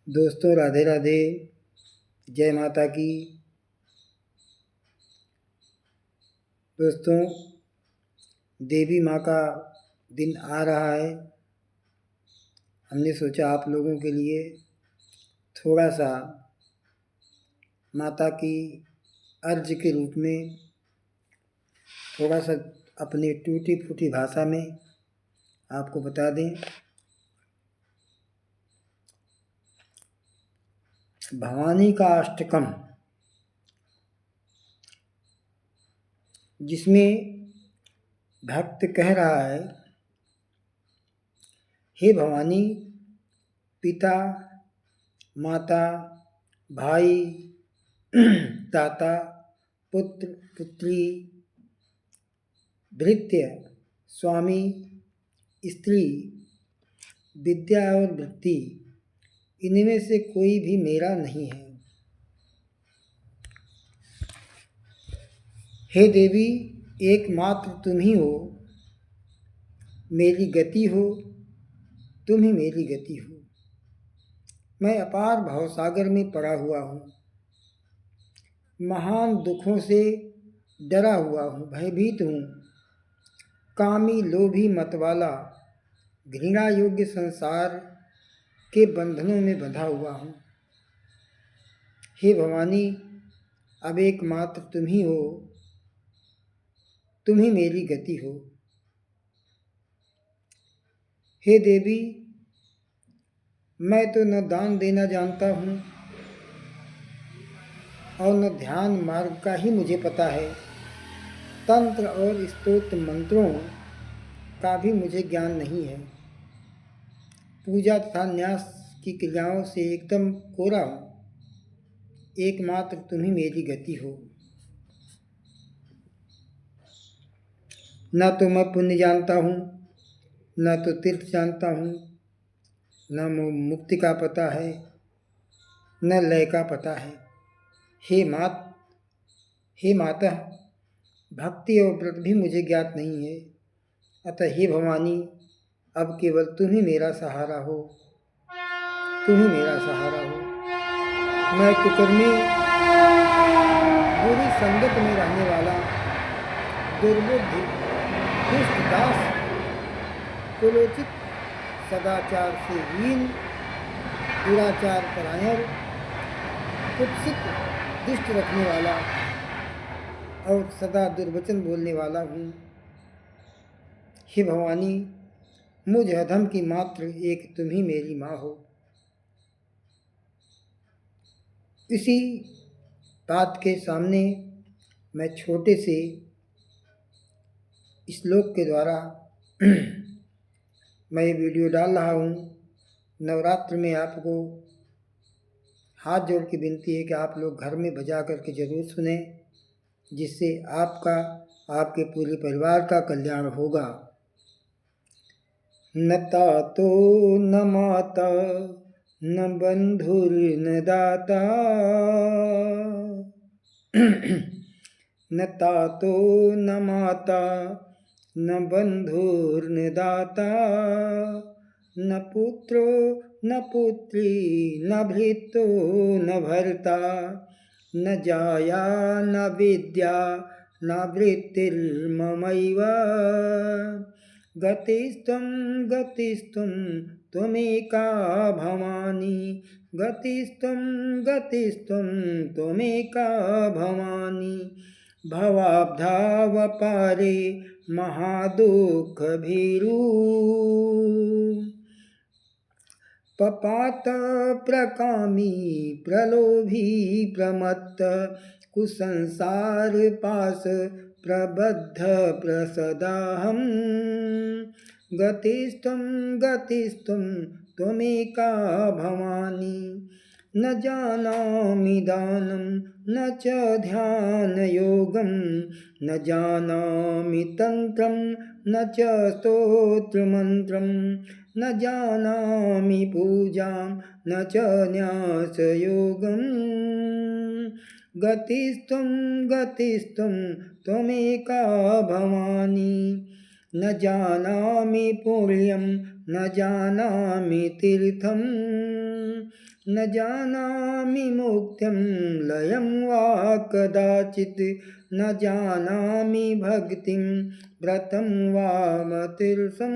दोस्तों राधे राधे, जय माता की। दोस्तों, देवी माँ का दिन आ रहा है। हमने सोचा आप लोगों के लिए थोड़ा सा माता की अर्ज के रूप में थोड़ा सा अपनी टूटी फूटी भाषा में आपको बता दें। भवानी का अष्टकम, जिसमें भक्त कह रहा है, हे भवानी, पिता, माता, भाई, दाता, पुत्र, पुत्री, भृत्य, स्वामी, स्त्री, विद्या और वृत्ति, इनमें से कोई भी मेरा नहीं है। हे देवी, एकमात्र तुम ही हो, मेरी गति हो, तुम ही मेरी गति हो। मैं अपार भवसागर में पड़ा हुआ हूँ, महान दुखों से डरा हुआ हूँ, भयभीत हूँ, कामी लोभी मतवाला घृणा योग्य संसार के बंधनों में बंधा हुआ हूँ। हे भवानी, अब एकमात्र तुम ही हो, तुम ही मेरी गति हो। हे देवी, मैं तो न दान देना जानता हूँ और न ध्यान मार्ग का ही मुझे पता है। तंत्र और स्तोत्र मंत्रों का भी मुझे ज्ञान नहीं है। पूजा तथा न्यास की क्रियाओं से एकदम कोरा हूँ। एकमात्र तुम ही मेरी गति हो। न तो मैं पुण्य जानता हूँ, न तो तीर्थ जानता हूँ, न मुक्ति का पता है, न लय का पता है। हे माता, भक्ति और व्रत भी मुझे ज्ञात नहीं है। अतः हे भवानी, अब केवल तुम ही मेरा सहारा हो, तुम ही मेरा सहारा हो। मैं कुकर्मी, बुरी संगत में रहने वाला, दुर्बुद्धि, दुष्ट दास, कुलोचित, सदाचार से हीन, दुराचार परायण, कुत्सित दृष्टि रखने वाला और सदा दुर्वचन बोलने वाला हूँ। हे भवानी, मुझ अधम की मात्र एक तुम ही मेरी माँ हो। इसी बात के सामने मैं छोटे से श्लोक के द्वारा मैं ये वीडियो डाल रहा हूँ। नवरात्र में आपको हाथ जोड़ के विनती है कि आप लोग घर में बजा करके ज़रूर सुने, जिससे आपका, आपके पूरे परिवार का कल्याण होगा। न तातो न माता न बंधुर्न दाता, न तातो न माता न बंधुर्न दाता, न पुत्रो न पुत्री न भृत्यो न भर्ता, न जाया न विद्या न वृत्तिर्ममैव। गतिस्त्वं त्वमेका भवानी, गतिस्त्वं त्वमेका भवानी। भवाब्धावपारे महादुःखभीरु, पपात प्रकामी प्रलोभी प्रमत्त, कुसंसार पास प्रबद्ध प्रसदाहम्। गतिस्त्वं त्वमेका भवानी। न जानामि दानं न च ध्यानयोगं, न जानामि तन्त्रं न च स्तोत्रमन्त्रं, न जानामि पूजां न च न्यासयोगम्। गतिस्त्वं त्वमेका भवानी। न जानामि पुण्यं न जानामि तीर्थं, न जानामि मोक्षं लयं वा कदाचित् न जानामि भक्तिं व्रतं वा मतीर्षं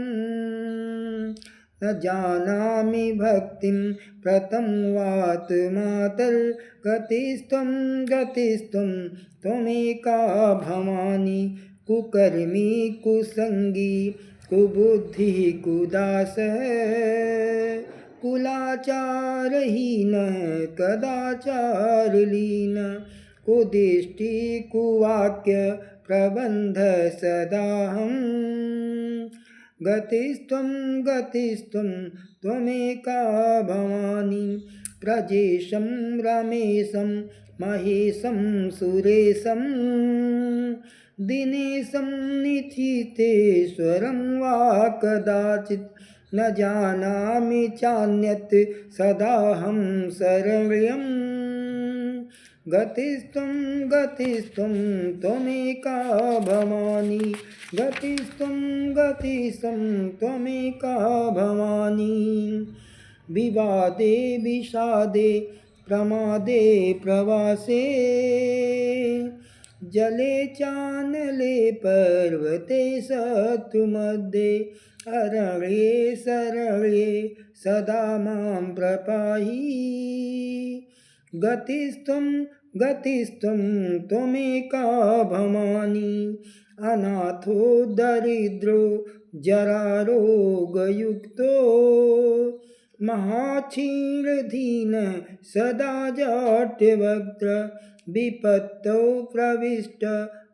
न जानामि भक्तिं व्रतं वात्मातर्गतिस्त्वं गतिस्त्वं त्वमेका भवानी कुकर्मी कुसंगी कुबुद्धिः कुदासः कुलाचारहीनः कदाचारलीनः कुदिष्टि कुवाक्य प्रबन्ध सदाहं गतिस्त्वं त्वमेका भवानी प्रजेशं रमेशं महेशं सुरेशं दिनेशं निथितेश्वरं वा कदाचित् न जानामि चान्यत् सदाहं शरण्यं गतिस्त्वं त्वमेका भवानी गतिस्त्वं त्वमेका भवानी विवादे विषादे प्रमादे प्रवासे जले चानले पर्वते शत्रुमध्ये अरण्ये शरण्ये सदा मां प्रपाहि गतिस्त्वं त्वमेका भवानी अनाथो दरिद्रो जरारोगयुक्तो महाक्षीणधीनः सदा जाट्यवक्त्र विपत्तौ प्रविष्ट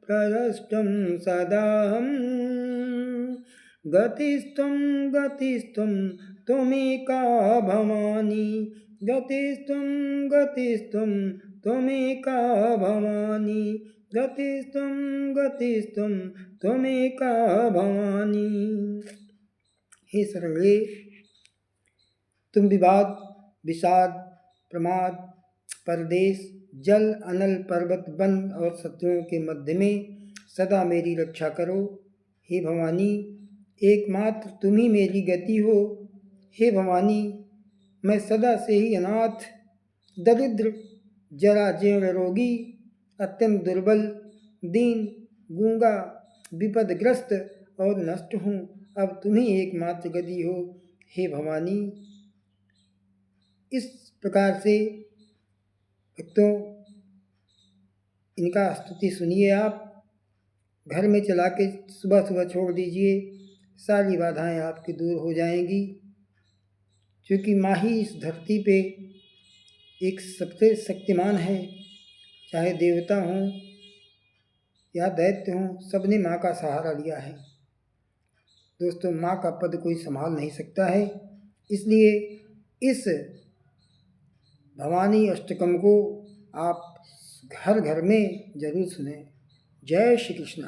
प्रहृष्टं सदाहं गतिस्त्वं त्वमेका भवानी गतिस्त्वं त्वमेका भवानी गतिस्त्वं त्वमेका भवानी। हे शरण्ये, तुम विवाद विषाद प्रमाद परदेश जल अनल पर्वत वन और शत्रुओं के मध्य में सदा मेरी रक्षा करो। हे भवानी, एकमात्र तुम ही मेरी गति हो। हे भवानी, मैं सदा से ही अनाथ दरिद्र जरा जीर्ण रोगी अत्यंत दुर्बल दीन गूंगा विपदग्रस्त और नष्ट हूँ। अब तुम ही एकमात्र गति हो। हे भवानी, इस प्रकार से भक्तों इनका स्तुति सुनिए। आप घर में चला के सुबह सुबह छोड़ दीजिए, सारी बाधाएं आपकी दूर हो जाएंगी। क्योंकि माँ ही इस धरती पे एक सबसे शक्तिमान है। चाहे देवता हों या दैत्य हों, सबने माँ का सहारा लिया है। दोस्तों, माँ का पद कोई संभाल नहीं सकता है। इसलिए इस भवानी अष्टकम को आप घर घर में जरूर सुनें। जय श्री कृष्ण।